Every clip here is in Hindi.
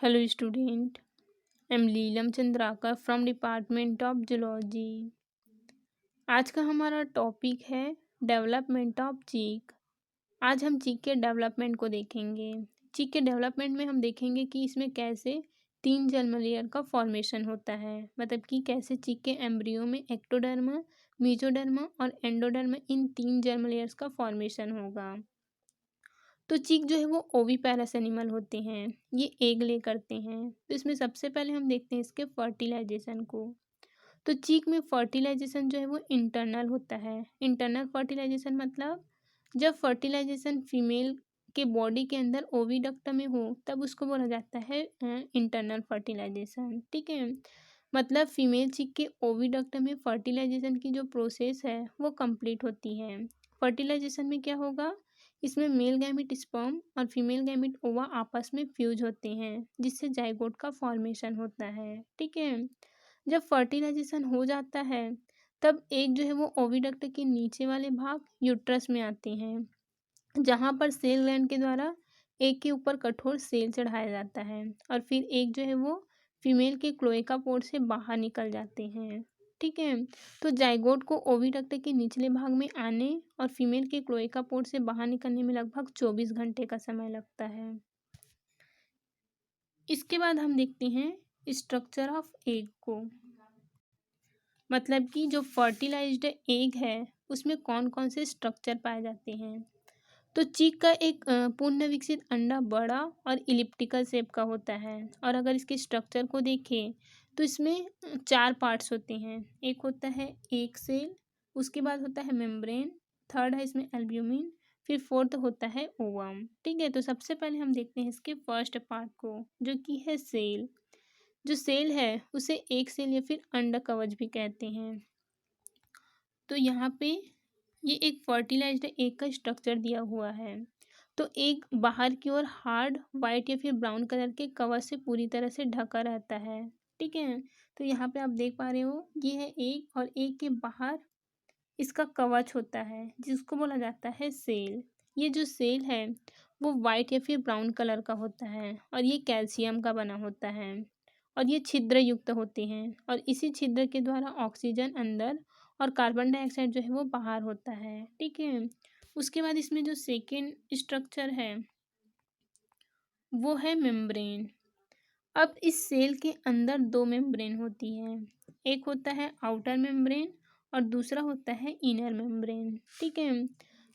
Hello student, I'm Leelam Chandrakar from Department of Zoology। आज का हमारा टॉपिक है डेवलपमेंट ऑफ चीक। आज हम चीक के डेवलपमेंट को देखेंगे। चीक के डेवलपमेंट में हम देखेंगे कि इसमें कैसे 3 जर्म लेयर का फॉर्मेशन होता है, मतलब कि कैसे चीक के एम्ब्रियो में एक्टोडर्मा, मेसोडर्मा और एंडोडर्मा इन 3 जर्म लेयर्स का फॉर्मेशन होगा। तो चीक जो है वो ओविपेरस एनिमल होते हैं, ये एग ले करते हैं। तो इसमें सबसे पहले हम देखते हैं इसके फर्टिलाइजेशन को। तो चीक में फर्टिलाइजेशन जो है वो इंटरनल होता है। इंटरनल फर्टिलाइजेशन मतलब जब फर्टिलाइजेशन फीमेल के बॉडी के अंदर ओविडक्ट में हो तब उसको बोला जाता है इंटरनल फर्टिलाइजेशन। ठीक है, मतलब फीमेल चीक के ओविडक्ट में फर्टिलाइजेशन की जो प्रोसेस है वो कंप्लीट होती है। फर्टिलाइजेशन में क्या होगा, इसमें मेल गैमिट स्पर्म और फीमेल गैमिट ओवा आपस में फ्यूज होते हैं जिससे जाइगोट का फॉर्मेशन होता है। ठीक है, जब फर्टिलाइजेशन हो जाता है तब एग जो है वो ओविडक्ट के नीचे वाले भाग यूट्रस में आते हैं, जहाँ पर सेल ग्लैंड के द्वारा एग के ऊपर कठोर सेल चढ़ाया जाता है और फिर एग जो है वो फीमेल के क्लोएका पोर से बाहर निकल जाते हैं। ठीक है, तो जाइगोट को ओविडक्ट के निचले भाग में आने और फीमेल के क्लोएका पोर से बाहर निकलने में लगभग 24 घंटे का समय लगता है। इसके बाद हम देखते हैं स्ट्रक्चर ऑफ एग को, मतलब कि जो फर्टिलाइज्ड एग है उसमें कौन कौन से स्ट्रक्चर पाए जाते हैं। तो चीक का एक पूर्ण विकसित अंडा बड़ा और इलिप्टिकल शेप का होता है और अगर इसके स्ट्रक्चर को देखें तो इसमें 4 पार्ट्स होते हैं। एक होता है एग सेल, उसके बाद होता है मेम्ब्रेन, थर्ड है इसमें एल्ब्यूमिन, फिर फोर्थ होता है ओवम। ठीक है, तो सबसे पहले हम देखते हैं इसके फर्स्ट पार्ट को जो कि है सेल। जो सेल है उसे एग सेल या फिर अंड कवच भी कहते हैं। तो यहाँ पे ये एक फर्टिलाइज्ड एग का स्ट्रक्चर दिया हुआ है। तो एग बाहर की ओर हार्ड वाइट या फिर ब्राउन कलर के कवर से पूरी तरह से ढका रहता है। ठीक है, तो यहाँ पे आप देख पा रहे हो ये है एग और एग के बाहर इसका कवच होता है जिसको बोला जाता है सेल। ये जो सेल है वो वाइट या फिर ब्राउन कलर का होता है और ये कैल्शियम का बना होता है और ये छिद्र युक्त होते हैं और इसी छिद्र के द्वारा ऑक्सीजन अंदर और कार्बन डाइऑक्साइड जो है वो बाहर होता है। ठीक है, उसके बाद इसमें जो सेकेंड स्ट्रक्चर है वो है मेम्ब्रेन। अब इस सेल के अंदर 2 मेम्ब्रेन होती हैं, एक होता है आउटर मेम्ब्रेन और दूसरा होता है इनर मेम्ब्रेन। ठीक है,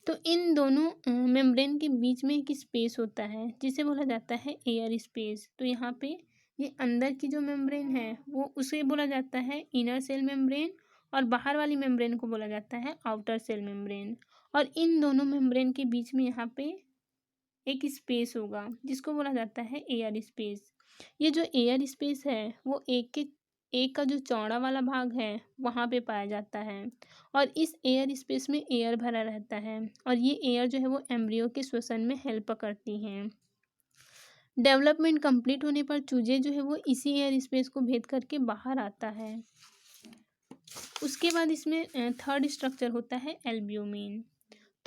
तो इन दोनों मेम्ब्रेन के बीच में एक स्पेस होता है जिसे बोला जाता है एयर स्पेस। तो यहाँ पे ये अंदर की जो मेम्ब्रेन है वो उसे बोला जाता है इनर सेल मेम्ब्रेन और बाहर वाली मेम्ब्रेन को बोला जाता है आउटर सेल मेम्ब्रेन। और इन दोनों मेम्ब्रेन के बीच में यहाँ पे एक स्पेस होगा जिसको बोला जाता है एयर स्पेस। ये जो एयर स्पेस है वो एक का जो चौड़ा वाला भाग है वहाँ पे पाया जाता है और इस एयर स्पेस में एयर भरा रहता है और ये एयर जो है वो एम्ब्रियो के श्वसन में हेल्प करती हैं। डेवलपमेंट कंप्लीट होने पर चूजे जो है वो इसी एयर स्पेस को भेद करके बाहर आता है। उसके बाद इसमें थर्ड स्ट्रक्चर होता है एल्ब्यूमिन।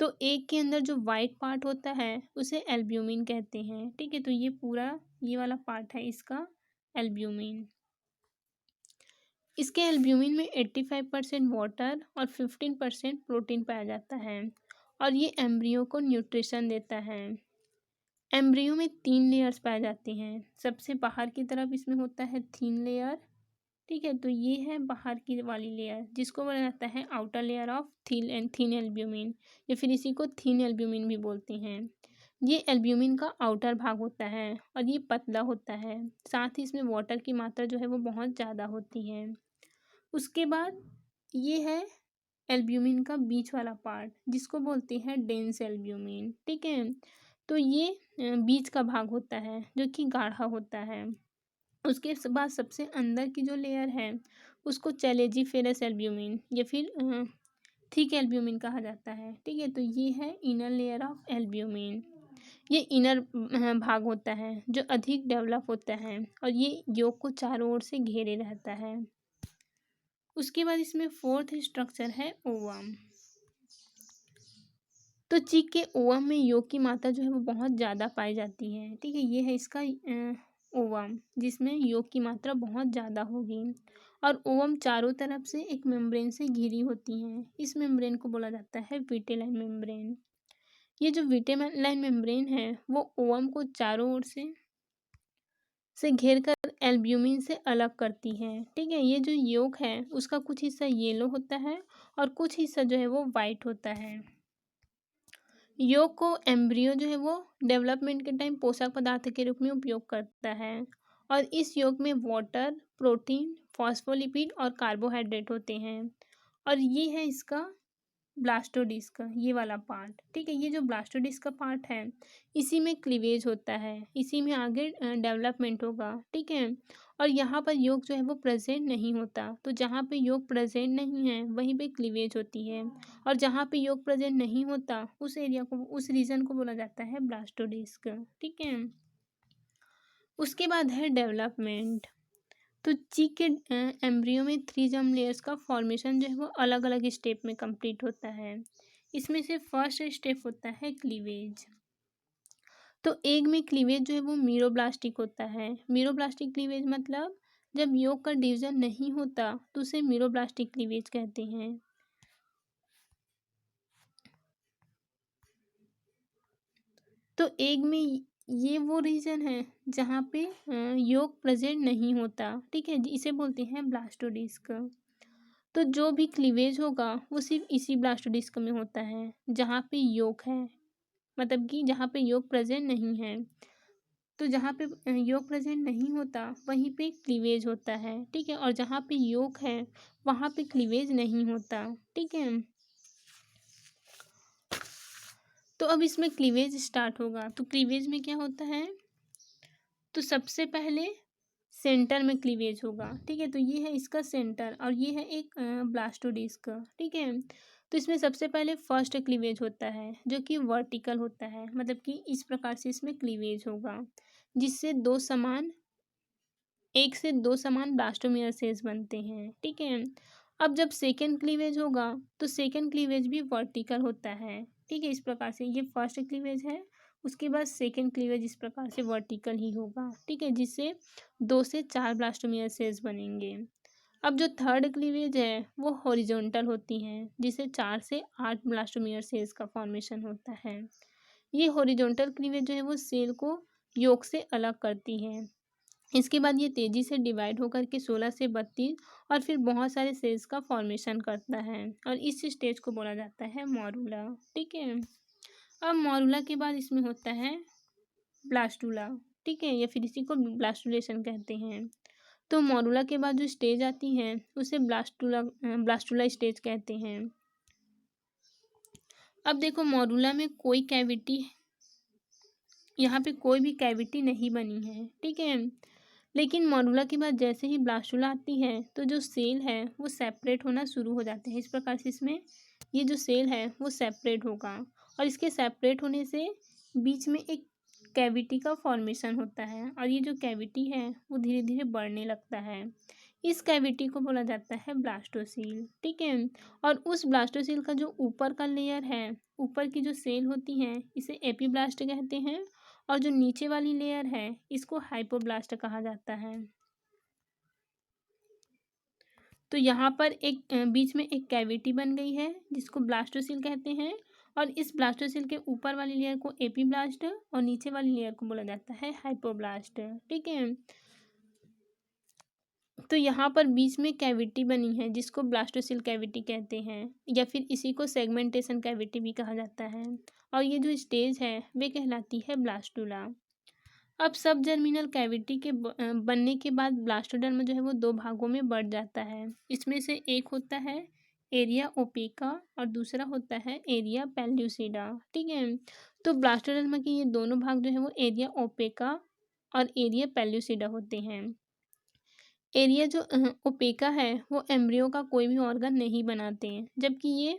तो एग के अंदर जो वाइट पार्ट होता है उसे एल्ब्यूमिन कहते हैं। ठीक है, तो ये पूरा ये वाला पार्ट है इसका एल्ब्यूमिन। इसके एल्ब्यूमिन में 85% वाटर और 15% प्रोटीन पाया जाता है और ये एम्ब्रियो को न्यूट्रिशन देता है। एम्ब्रियो में 3 लेयर्स पाए जाते हैं। सबसे बाहर की तरफ इसमें होता है थिन लेयर। ठीक है, तो ये है बाहर की वाली लेयर जिसको बोला जाता है outer layer of thin albumin या फिर इसी को थिन एल्ब्यूमिन भी बोलते हैं। ये एल्ब्यूमिन का आउटर भाग होता है और ये पतला होता है, साथ ही इसमें वाटर की मात्रा जो है वो बहुत ज़्यादा होती है। उसके बाद ये है एल्ब्यूमिन का बीच वाला पार्ट जिसको बोलते हैं डेंस एल्ब्यूमिन। ठीक है, तो ये बीच का भाग होता है जो कि गाढ़ा होता है। उसके बाद सबसे अंदर की जो लेयर है उसको चैलेजिफेरस एल्ब्यूमिन या फिर थिक एल्ब्यूमिन कहा जाता है। ठीक है, तो ये है इनर लेयर ऑफ एल्ब्यूमिन। ये इनर भाग होता है जो अधिक डेवलप होता है और ये यolk को चारों ओर से घेरे रहता है। उसके बाद इसमें फोर्थ स्ट्रक्चर है ओवम। तो चीक के ओवम में यolk की मात्रा जो है वो बहुत ज़्यादा पाई जाती है। ठीक है, ये है इसका ओवम, जिसमें योग की मात्रा बहुत ज़्यादा होगी। और ओवम चारों तरफ से एक मेम्ब्रेन से घिरी होती हैं। इस मेम्ब्रेन को बोला जाता है विटेलाइन मेम्ब्रेन। ये जो विटेलाइन मेम्ब्रेन है वो ओवम को चारों ओर से घेर कर एल्ब्यूमिन से अलग करती है। ठीक है, ये जो yolk है उसका कुछ हिस्सा येलो होता है और कुछ हिस्सा जो है वो वाइट होता है। योग को एम्ब्रियो जो है वो डेवलपमेंट के टाइम पोषक पदार्थ के रूप में उपयोग करता है। और इस योग में वाटर, प्रोटीन, फॉस्फोलिपिड और कार्बोहाइड्रेट होते हैं। और ये है इसका ब्लास्टोडिस्क, ये वाला पार्ट। ठीक है, ये जो ब्लास्टोडिस्क का पार्ट है इसी में क्लीवेज होता है, इसी में आगे डेवलपमेंट होगा। ठीक है, और यहाँ पर योग जो है वो प्रेजेंट नहीं होता। तो जहाँ पे योग प्रेजेंट नहीं है वहीं पे क्लीवेज होती है। और जहाँ पे योग प्रेजेंट नहीं होता उस एरिया को, उस रीजन को बोला जाता है ब्लास्टोडिस्क। ठीक है, उसके बाद है डेवलपमेंट। तो चीक के एम्ब्रियो में 3 जर्म लेयर्स का फॉर्मेशन जो है वो अलग अलग स्टेप में कंप्लीट होता है। इसमें से फर्स्ट स्टेप होता है क्लीवेज। तो एग में क्लीवेज जो है वो मीरोब्लास्टिक होता है। मीरोब्लास्टिक क्लीवेज मतलब जब योग का डिवीजन नहीं होता तो उसे मीरोब्लास्टिक क्लीवेज कहते हैं। तो एग में ये वो रीजन है जहाँ पे योग प्रेजेंट नहीं होता। ठीक है, इसे बोलते हैं ब्लास्टोडिस्क। तो जो भी क्लीवेज होगा वो सिर्फ इसी ब्लास्टोडिस्क में होता है जहाँ पे योग है, मतलब कि जहाँ पे योग प्रेजेंट नहीं है। तो जहाँ पे योग प्रेजेंट नहीं होता वहीं पे क्लीवेज होता है। ठीक है, और जहाँ पे योग है वहाँ पे क्लीवेज नहीं होता। ठीक है, तो अब इसमें क्लीवेज स्टार्ट होगा। तो क्लीवेज में क्या होता है, तो सबसे पहले सेंटर में क्लीवेज होगा। ठीक है, तो ये है इसका सेंटर और ये है एक ब्लास्टोडिस्क। ठीक है, तो इसमें सबसे पहले फर्स्ट क्लीवेज होता है जो कि वर्टिकल होता है, मतलब कि इस प्रकार से इसमें क्लीवेज होगा जिससे एक से दो समान ब्लास्टोमेयर सेल्स बनते हैं। ठीक है, अब जब सेकेंड क्लीवेज होगा तो सेकेंड क्लीवेज भी वर्टिकल होता है। ठीक है, इस प्रकार से ये फर्स्ट क्लीवेज है, उसके बाद सेकेंड क्लीवेज इस प्रकार से वर्टिकल ही होगा। ठीक है, जिससे 2 से 4 ब्लास्टोमेयर सेल्स बनेंगे। अब जो थर्ड क्लीवेज है वो हॉरिजॉन्टल होती हैं, जिससे 4 से 8 ब्लास्टोमेयर सेल्स का फॉर्मेशन होता है। ये हॉरिजॉन्टल क्लीवेज जो है वो सेल को योक से अलग करती है। इसके बाद ये तेजी से डिवाइड होकर के 16 से 32 और फिर बहुत सारे सेल्स का फॉर्मेशन करता है और इस स्टेज को बोला जाता है मॉरूला। ठीक है, अब मॉरूला के बाद इसमें होता है ब्लास्टूला। ठीक है, या फिर इसी को ब्लास्टुलेशन कहते हैं। तो मॉरूला के बाद जो स्टेज आती है उसे ब्लास्टूला स्टेज कहते हैं। अब देखो मॉरूला में कोई कैविटी, यहाँ पे कोई भी कैविटी नहीं बनी है। ठीक है, लेकिन मॉरूला के बाद जैसे ही ब्लास्टूला आती है तो जो सेल है वो सेपरेट होना शुरू हो जाते हैं। इस प्रकार से इसमें ये जो सेल है वो सेपरेट होगा और इसके सेपरेट होने से बीच में एक कैविटी का फॉर्मेशन होता है और ये जो कैविटी है वो धीरे धीरे बढ़ने लगता है। इस कैविटी को बोला जाता है ब्लास्टोसील। ठीक है, और उस ब्लास्टोसील का जो ऊपर का लेयर है, ऊपर की जो सेल होती हैं इसे एपीब्लास्ट कहते हैं और जो नीचे वाली लेयर है इसको हाइपोब्लास्ट कहा जाता है। तो यहाँ पर एक बीच में एक कैविटी बन गई है जिसको ब्लास्टोसील कहते हैं और इस ब्लास्टोसील के ऊपर वाली लेयर को एपीब्लास्ट और नीचे वाली लेयर को बोला जाता है हाइपोब्लास्ट। ठीक है, तो यहाँ पर बीच में कैविटी बनी है जिसको ब्लास्टोसील कैविटी कहते हैं या फिर इसी को सेगमेंटेशन कैविटी भी कहा जाता है और ये जो स्टेज है वे कहलाती है ब्लास्टूला। अब सब जर्मिनल कैविटी के बनने के बाद ब्लास्टोडर्म जो है वो 2 भागों में बढ़ जाता है। इसमें से एक होता है एरिया ओपेका और दूसरा होता है एरिया पेल्यूसिडा। ठीक है, तो ब्लास्टोडर्म के ये दोनों भाग जो है वो एरिया ओपेका और एरिया पेल्यूसिडा होते हैं। एरिया जो ओपेका है वो एम्ब्रियो का कोई भी ऑर्गन नहीं बनाते हैं, जबकि ये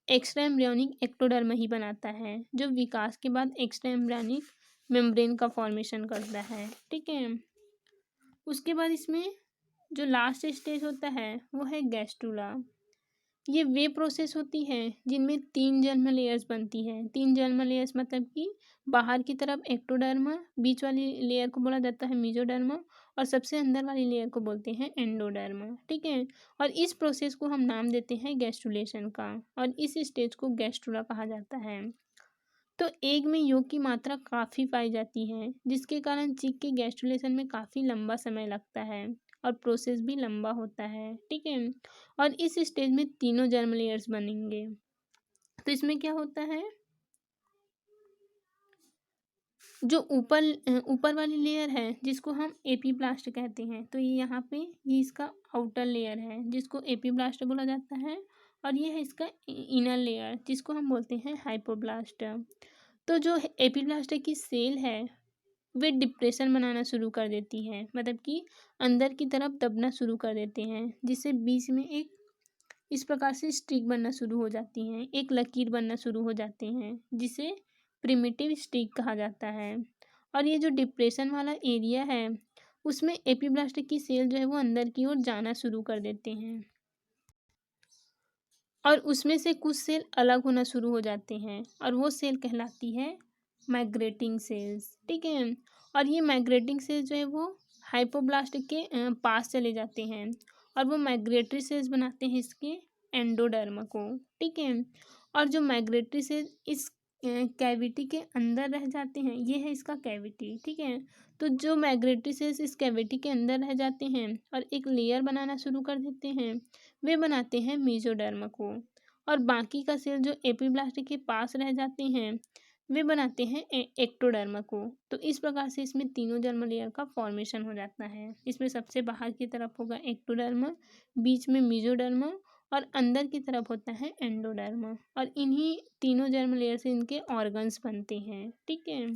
एक्स्ट्रा एम्ब्रियोनिक एक्टोडर्म ही बनाता है जो विकास के बाद एक्स्ट्रा एम्ब्रियोनिक मेम्ब्रेन का फॉर्मेशन करता है। ठीक है, उसके बाद इसमें जो लास्ट स्टेज होता है वो है गैस्ट्रूला। ये वे प्रोसेस होती है जिनमें 3 जर्म लेयर्स बनती है। 3 जर्म लेयर्स मतलब कि बाहर की तरफ एक्टोडर्मा, बीच वाली लेयर को बोला जाता है मेसोडर्मा और सबसे अंदर वाली लेयर को बोलते हैं एंडोडर्मा। ठीक है, और इस प्रोसेस को हम नाम देते हैं गैस्ट्रुलेशन का, और इस स्टेज को गैस्ट्रुला कहा जाता है। तो एग में योग की मात्रा काफ़ी पाई जाती है, जिसके कारण चीक के गैस्ट्रुलेशन में काफ़ी लंबा समय लगता है और प्रोसेस भी लंबा होता है। ठीक है, और इस स्टेज में तीनों जर्म लेयर्स बनेंगे। तो इसमें क्या होता है, जो ऊपर वाली लेयर है जिसको हम एपीब्लास्ट कहते हैं, तो ये यहाँ पे ये इसका आउटर लेयर है जिसको एपीब्लास्ट बोला जाता है, और ये है इसका इनर लेयर जिसको हम बोलते हैं हाइपोब्लास्ट। तो जो एपीब्लास्ट की सेल है वे डिप्रेशन बनाना शुरू कर देती हैं, मतलब कि अंदर की तरफ दबना शुरू कर देते हैं, जिससे बीच में एक इस प्रकार से स्ट्रिक बनना शुरू हो जाती हैं, एक लकीर बनना शुरू हो जाते हैं, जिसे प्रिमिटिव स्ट्रिक कहा जाता है। और ये जो डिप्रेशन वाला एरिया है उसमें एपीब्लास्ट की सेल जो है वो अंदर की ओर जाना शुरू कर देते हैं, और उसमें से कुछ सेल अलग होना शुरू हो जाते हैं, और वो सेल कहलाती है माइग्रेटिंग सेल्स। ठीक है, और ये माइग्रेटिंग सेल्स जो है वो हाइपोब्लास्ट के पास चले जाते हैं, और वो माइग्रेटरी सेल्स बनाते हैं इसके एंडोडर्म को। ठीक है, और जो माइग्रेटरी सेल्स इस कैविटी के अंदर रह जाते हैं, ये है इसका कैविटी। ठीक है, तो जो माइग्रेटरी सेल्स इस कैविटी के अंदर रह जाते हैं और एक लेयर बनाना शुरू कर देते हैं, वे बनाते हैं मेसोडर्म को, और बाकी का सेल जो एपीब्लास्ट के पास रह जाते हैं वे बनाते हैं एक्टोडर्मा को। तो इस प्रकार से इसमें तीनों जर्म लेयर का फॉर्मेशन हो जाता है। इसमें सबसे बाहर की तरफ होगा एक्टोडर्मा, बीच में मेसोडर्मा, और अंदर की तरफ होता है एंडोडर्मा, और इन्हीं तीनों जर्म लेयर से इनके ऑर्गन्स बनते हैं। ठीक है।